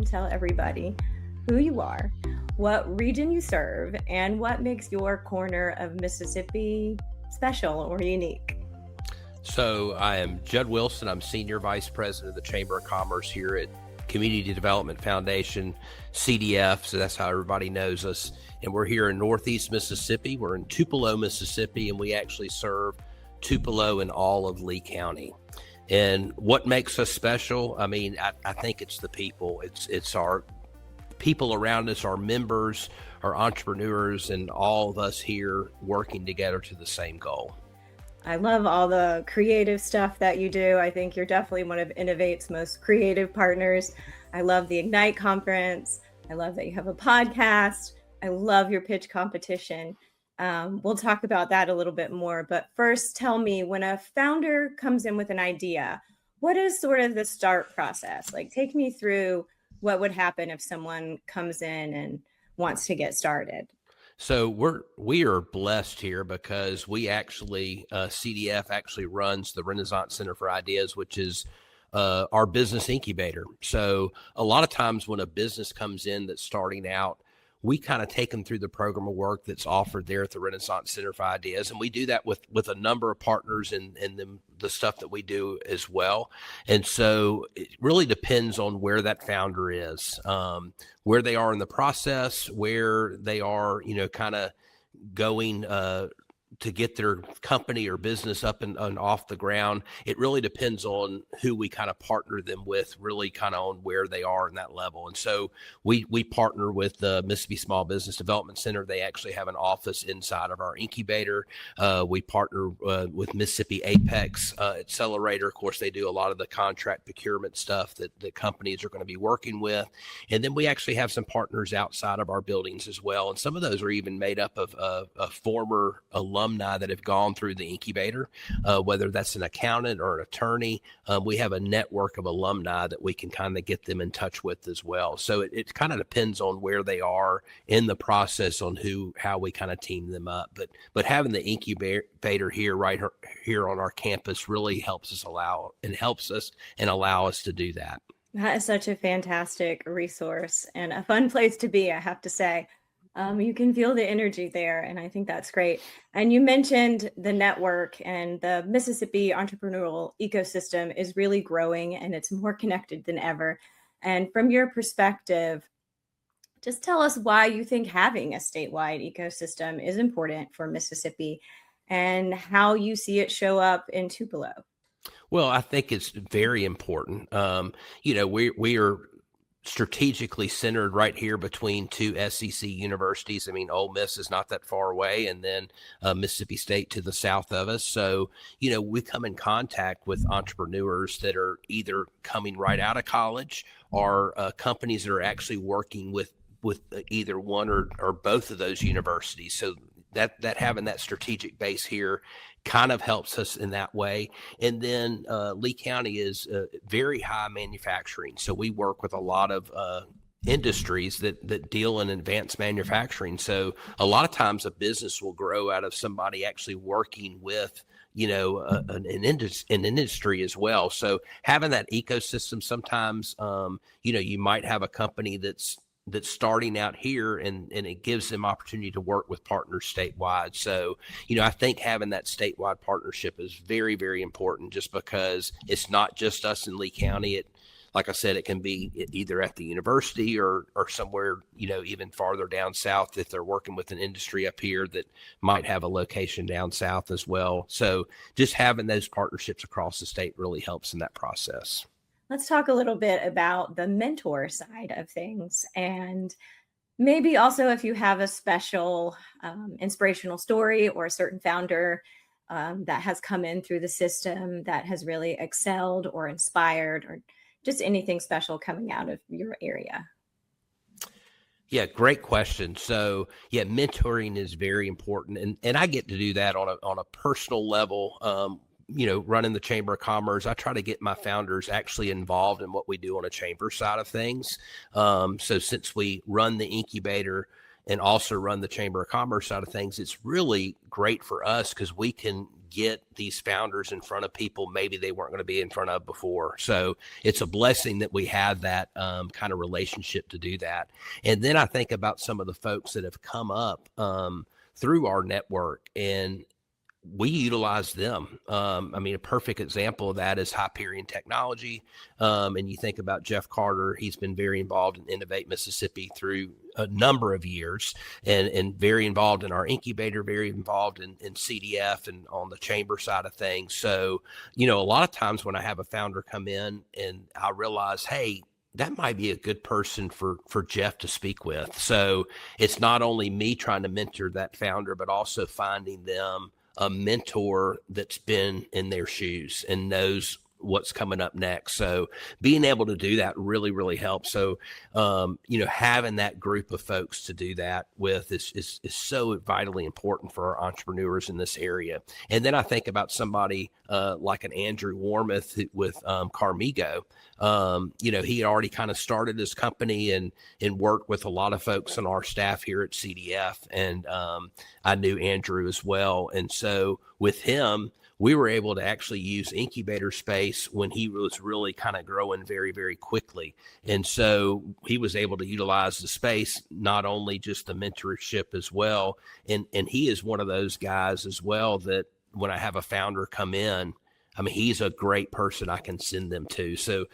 and tell everybody who you are, what region you serve, and what makes your corner of Mississippi special or unique. So I am Judd Wilson. I'm Senior Vice President of the Chamber of Commerce here at Community Development Foundation, CDF, so that's how everybody knows us. And we're here in Northeast Mississippi. We're in Tupelo, Mississippi, and we actually serve Tupelo and all of Lee County. And what makes us special? I mean, I think it's the people. It's our people around us, our members, our entrepreneurs, and all of us here working together to the same goal. I love all the creative stuff that you do. I think you're definitely one of Innovate's most creative partners. I love the Ignite conference. I love that you have a podcast. I love your pitch competition. We'll talk about that a little bit more. But first, tell me, when a founder comes in with an idea, what is sort of the start process? Like, take me through what would happen if someone comes in and wants to get started. So we are blessed here because we actually, CDF actually runs the Renasant Center for Ideas, which is our business incubator. So a lot of times when a business comes in that's starting out, we kind of take them through the program of work that's offered there at the Renasant Center for Ideas. And we do that with a number of partners and the stuff that we do as well. And so it really depends on where that founder is, where they are in the process, where they are, kind of going to get their company or business up and off the ground. It really depends on who we kind of partner them with, really kind of on where they are in that level. And so we partner with the Mississippi Small Business Development Center. They actually have an office inside of our incubator. We partner with Mississippi Apex Accelerator. Of course, they do a lot of the contract procurement stuff that companies are going to be working with. And then we actually have some partners outside of our buildings as well. And some of those are even made up of former alumni that have gone through the incubator, whether that's an accountant or an attorney. We have a network of alumni that we can kind of get them in touch with as well. So it kind of depends on where they are in the process on how we kind of team them up. But having the incubator here here on our campus really helps us allow us to do that. That is such a fantastic resource and a fun place to be, I have to say. You can feel the energy there, and I think that's great. And you mentioned the network, and the Mississippi entrepreneurial ecosystem is really growing, and it's more connected than ever. And from your perspective, just tell us why you think having a statewide ecosystem is important for Mississippi and how you see it show up in Tupelo. Well, I think it's very important. We are strategically centered right here between two SEC universities. I mean, Ole Miss is not that far away, and then Mississippi State to the south of us. So, we come in contact with entrepreneurs that are either coming right out of college or companies that are actually working with either one or both of those universities. So that having that strategic base here kind of helps us in that way. And then Lee County is very high manufacturing. So we work with a lot of industries that deal in advanced manufacturing. So a lot of times a business will grow out of somebody actually working with an industry as well. So having that ecosystem, sometimes you might have a company that's starting out here and it gives them opportunity to work with partners statewide. So, I think having that statewide partnership is very, very important, just because it's not just us in Lee County. Like I said, it can be either at the university or somewhere, even farther down south if they're working with an industry up here that might have a location down south as well. So just having those partnerships across the state really helps in that process. Let's talk a little bit about the mentor side of things, and maybe also if you have a special inspirational story or a certain founder that has come in through the system that has really excelled or inspired, or just anything special coming out of your area. Yeah, great question. So yeah, mentoring is very important. And I get to do that on a personal level. Running the Chamber of Commerce, I try to get my founders actually involved in what we do on a chamber side of things. So since we run the incubator and also run the Chamber of Commerce side of things, it's really great for us because we can get these founders in front of people maybe they weren't going to be in front of before. So it's a blessing that we have that kind of relationship to do that. And then I think about some of the folks that have come up through our network, and we utilize them. I mean, a perfect example of that is Hyperion Technology. And you think about Jeff Carter, he's been very involved in Innovate Mississippi through a number of years, and very involved in our incubator, very involved in CDF and on the chamber side of things. So, a lot of times when I have a founder come in and I realize, hey, that might be a good person for Jeff to speak with. So it's not only me trying to mentor that founder, but also finding them a mentor that's been in their shoes and knows what's coming up next. So being able to do that really, really helps. So, having that group of folks to do that with is so vitally important for our entrepreneurs in this area. And then I think about somebody like an Andrew Warmoth with Carmigo. He had already kind of started his company and worked with a lot of folks on our staff here at CDF. And I knew Andrew as well. And so with him, we were able to actually use incubator space when he was really kind of growing very, very quickly. And so he was able to utilize the space, not only just the mentorship as well. And he is one of those guys as well that when I have a founder come in, I mean, he's a great person I can send them to. So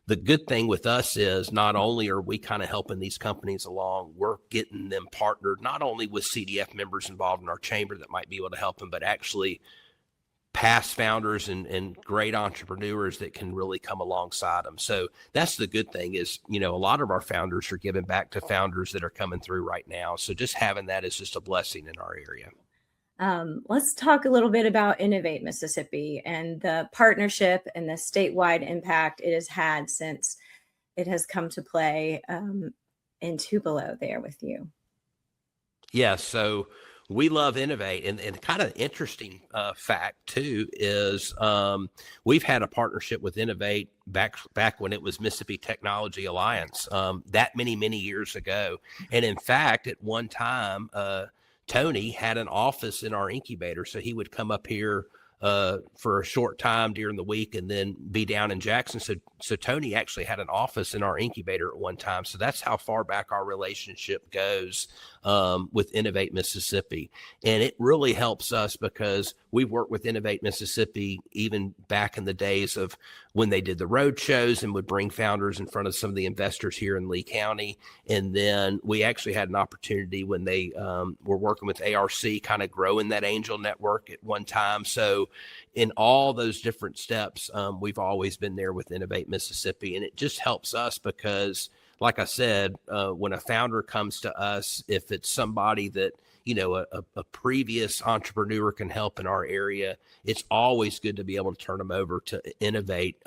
the good thing with us is not only are we kind of helping these companies along, we're getting them partnered, not only with CDF members involved in our chamber that might be able to help them, but actually past founders and great entrepreneurs that can really come alongside them. So that's the good thing is, a lot of our founders are giving back to founders that are coming through right now. So just having that is just a blessing in our area. Let's talk a little bit about Innovate Mississippi and the partnership and the statewide impact it has had since it has come to play in Tupelo there with you. Yeah, so we love Innovate, and kind of interesting fact too is we've had a partnership with Innovate back when it was Mississippi Technology Alliance that many years ago. And in fact, at one time, Tony had an office in our incubator, so he would come up here for a short time during the week and then be down in Jackson. So Tony actually had an office in our incubator at one time. So that's how far back our relationship goes with Innovate Mississippi. And it really helps us because we've worked with Innovate Mississippi even back in the days of when they did the road shows and would bring founders in front of some of the investors here in Lee County. And then we actually had an opportunity when they were working with ARC, kind of growing that angel network at one time. So in all those different steps, we've always been there with Innovate Mississippi. And it just helps us because, like I said, when a founder comes to us, if it's somebody that, a previous entrepreneur can help in our area, it's always good to be able to turn them over to Innovate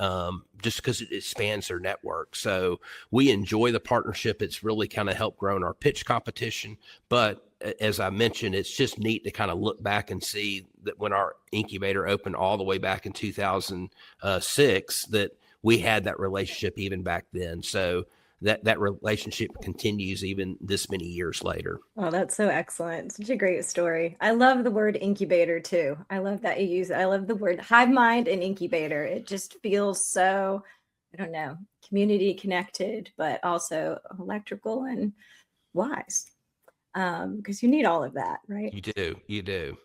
just because it expands their network. So we enjoy the partnership. It's really kind of helped grow in our pitch competition. But as I mentioned, it's just neat to kind of look back and see that when our incubator opened all the way back in 2006, that we had that relationship even back then. So that relationship continues even this many years later. Oh, that's so excellent. Such a great story. I love the word incubator too. I love that you use it. I love the word hive mind and incubator. It just feels so, I don't know, community connected, but also electrical and wise. Because you need all of that, right? You do.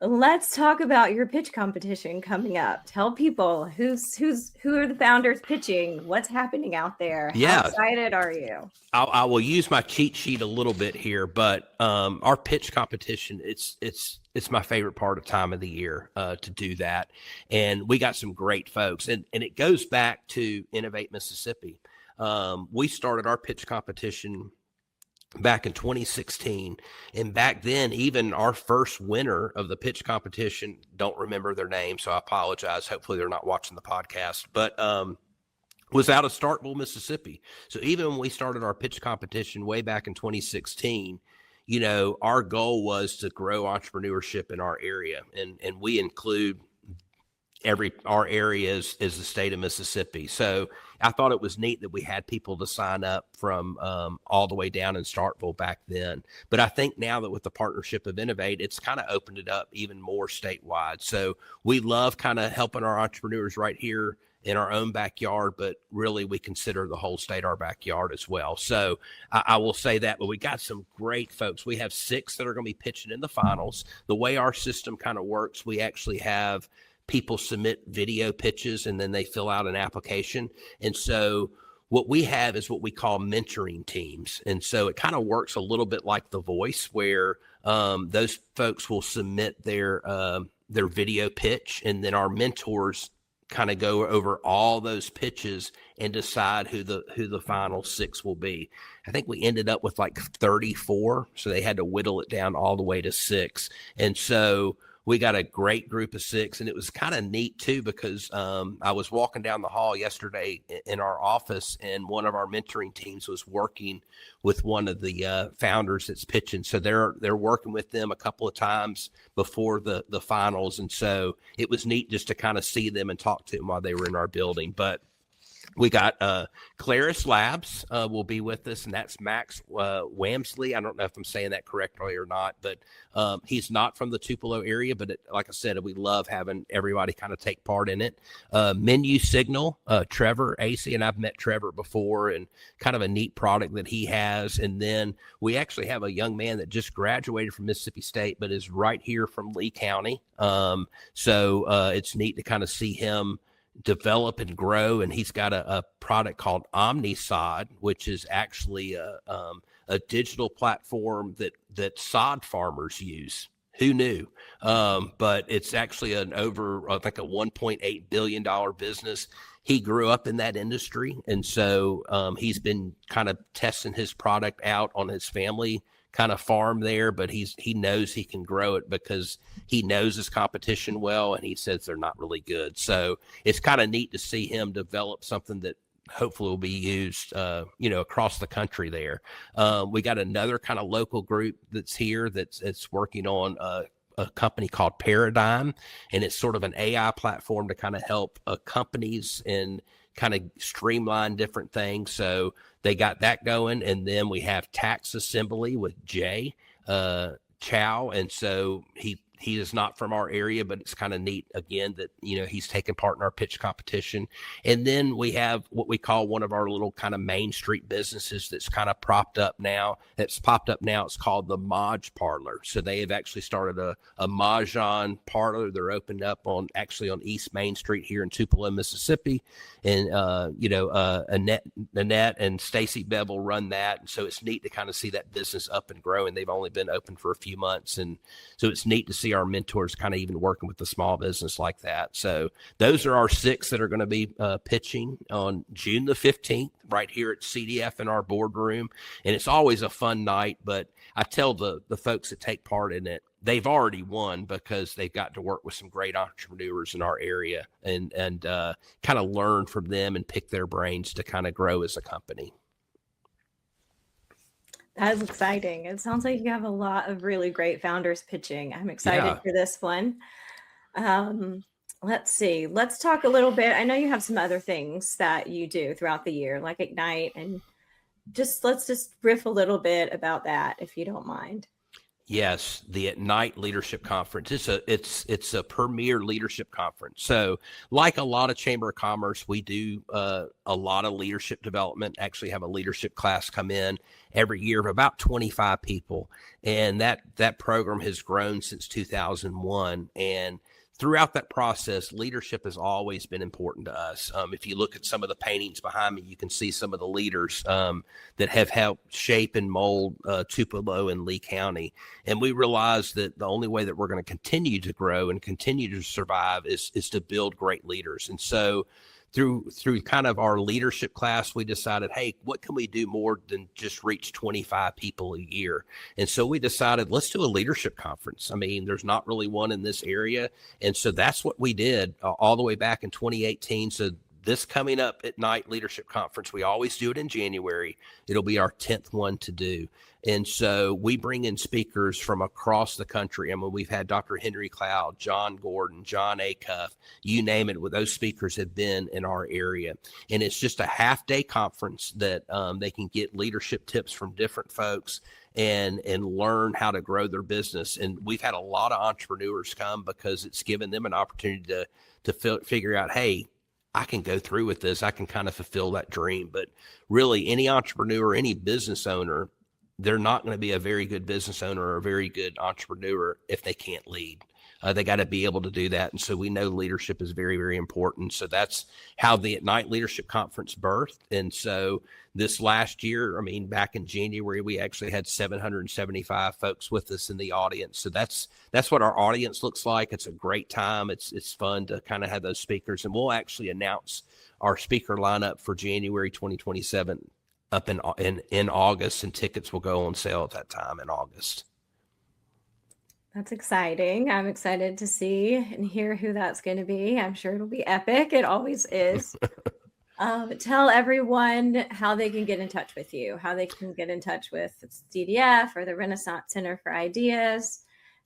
Let's talk about your pitch competition coming up. Tell people who are the founders pitching, what's happening out there. How excited are you? I will use my cheat sheet a little bit here, but our pitch competition, it's my favorite part of time of the year to do that. And we got some great folks, and it goes back to Innovate Mississippi. We started our pitch competition back in 2016. And back then, even our first winner of the pitch competition, don't remember their name, so I apologize. Hopefully they're not watching the podcast, but was out of Starkville, Mississippi. So even when we started our pitch competition way back in 2016, our goal was to grow entrepreneurship in our area. And we include our area is the state of Mississippi. So I thought it was neat that we had people to sign up from all the way down in Starkville back then. But I think now that with the partnership of Innovate, it's kind of opened it up even more statewide. So we love kind of helping our entrepreneurs right here in our own backyard, but really we consider the whole state our backyard as well. So I will say that, but we got some great folks. We have 6 that are going to be pitching in the finals. The way our system kind of works, we actually have people submit video pitches and then they fill out an application. And so what we have is what we call mentoring teams. And so it kind of works a little bit like The Voice, where those folks will submit their video pitch, and then our mentors kind of go over all those pitches and decide who the final 6 will be. I think we ended up with like 34, so they had to whittle it down all the way to 6. And so we got a great group of 6, and it was kind of neat too, because I was walking down the hall yesterday in our office, and one of our mentoring teams was working with one of the founders that's pitching. So they're working with them a couple of times before the finals. And so it was neat just to kind of see them and talk to them while they were in our building. But we got Claris Labs will be with us, and that's Max Wamsley. I don't know if I'm saying that correctly or not, but he's not from the Tupelo area. But like I said, we love having everybody kind of take part in it. Menu Signal, Trevor AC, and I've met Trevor before, and kind of a neat product that he has. And then we actually have a young man that just graduated from Mississippi State, but is right here from Lee County. So it's neat to kind of see him develop and grow, and he's got a product called OmniSod, which is actually a digital platform that sod farmers use. Who knew? But it's actually I think a $1.8 billion business. He grew up in that industry, and so he's been kind of testing his product out on his family kind of farm there, but he knows he can grow it because he knows his competition well, and he says they're not really good. So it's kind of neat to see him develop something that hopefully will be used, across the country there. We got another kind of local group that's here that's working on a company called Paradigm, and it's sort of an AI platform to kind of help companies and kind of streamline different things. So they got that going. And then we have Tax Assembly with Jay Chow. And so he is not from our area, but it's kind of neat again that, he's taking part in our pitch competition. And then we have what we call one of our little kind of Main Street businesses that's kind of popped up now. It's called the Maj Parlor. So they have actually started a Mahjong parlor. They're opened up on East Main Street here in Tupelo, Mississippi. And, Annette and Stacy Bevel run that. And so it's neat to kind of see that business up and grow. And they've only been open for a few months. And so it's neat to see our mentors kind of even working with the small business like that. So those are our 6 that are going to be pitching on June the 15th right here at CDF in our boardroom. And it's always a fun night, but I tell the folks that take part in it, they've already won because they've got to work with some great entrepreneurs in our area and kind of learn from them and pick their brains to kind of grow as a company. That's exciting. It sounds like you have a lot of really great founders pitching. I'm excited for this one. Let's see. Let's talk a little bit. I know you have some other things that you do throughout the year, like Ignite, and let's just riff a little bit about that, if you don't mind. Yes, the Ignite Leadership Conference. It's a premier leadership conference. So, like a lot of Chamber of Commerce, we do a lot of leadership development. Actually, have a leadership class come in every year of about 25 people, and that program has grown since 2001. And throughout that process, leadership has always been important to us. If you look at some of the paintings behind me, you can see some of the leaders that have helped shape and mold Tupelo and Lee County. And we realize that the only way that we're going to continue to grow and continue to survive is to build great leaders. And so through kind of our leadership class, we decided, hey, what can we do more than just reach 25 people a year? And so we decided, let's do a leadership conference. I mean, there's not really one in this area. And so that's what we did all the way back in 2018. So this coming up at Night Leadership Conference, we always do it in January. It'll be our 10th one to do. And so we bring in speakers from across the country. I mean, we've had Dr. Henry Cloud, John Gordon, John Acuff, you name it. Those speakers have been in our area. And it's just a half-day conference that they can get leadership tips from different folks and learn how to grow their business. And we've had a lot of entrepreneurs come because it's given them an opportunity to figure out, hey, I can go through with this. I can kind of fulfill that dream. But really, any entrepreneur, any business owner, they're not going to be a very good business owner or a very good entrepreneur if they can't lead. They got to be able to do that. And so we know leadership is very, very important. So that's how the Ignite Leadership Conference birthed. And so this last year, I mean, back in January, we actually had 775 folks with us in the audience. So that's what our audience looks like. It's a great time. It's fun to kind of have those speakers. And we'll actually announce our speaker lineup for January 2027 up in August, and tickets will go on sale at that time in August. That's exciting. I'm excited to see and hear who that's going to be. I'm sure it'll be epic. It always is. Tell everyone how they can get in touch with you, how they can get in touch with CDF or the Renasant Center for Ideas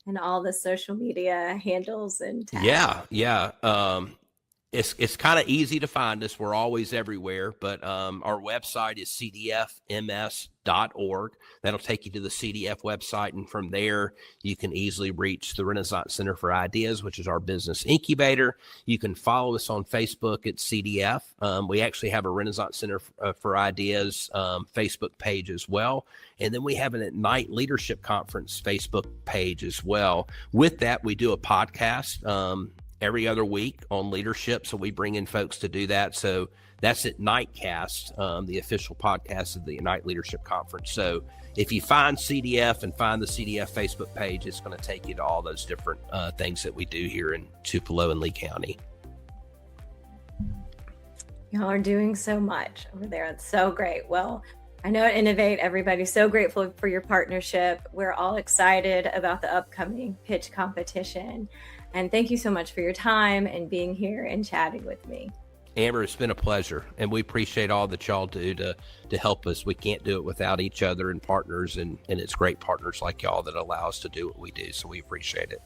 and all the social media handles and tags. Yeah. It's kind of easy to find us. We're always everywhere, but our website is cdfms.org. That'll take you to the CDF website, and from there you can easily reach the Renasant Center for Ideas, which is our business incubator. You can follow us on Facebook at CDF. We actually have a Renasant Center for Ideas Facebook page as well, and then we have an Ignite Leadership Conference Facebook page as well. With that, we do a podcast every other week on leadership. So we bring in folks to do that. So that's at Nightcast, the official podcast of the Ignite Leadership Conference. So if you find CDF and find the CDF Facebook page, it's going to take you to all those different things that we do here in Tupelo and Lee County. Y'all are doing so much over there. It's so great. Well, I know at Innovate, everybody's so grateful for your partnership. We're all excited about the upcoming pitch competition. And thank you so much for your time and being here and chatting with me. Amber, it's been a pleasure. And we appreciate all that y'all do to help us. We can't do it without each other and partners. And it's great partners like y'all that allow us to do what we do. So we appreciate it.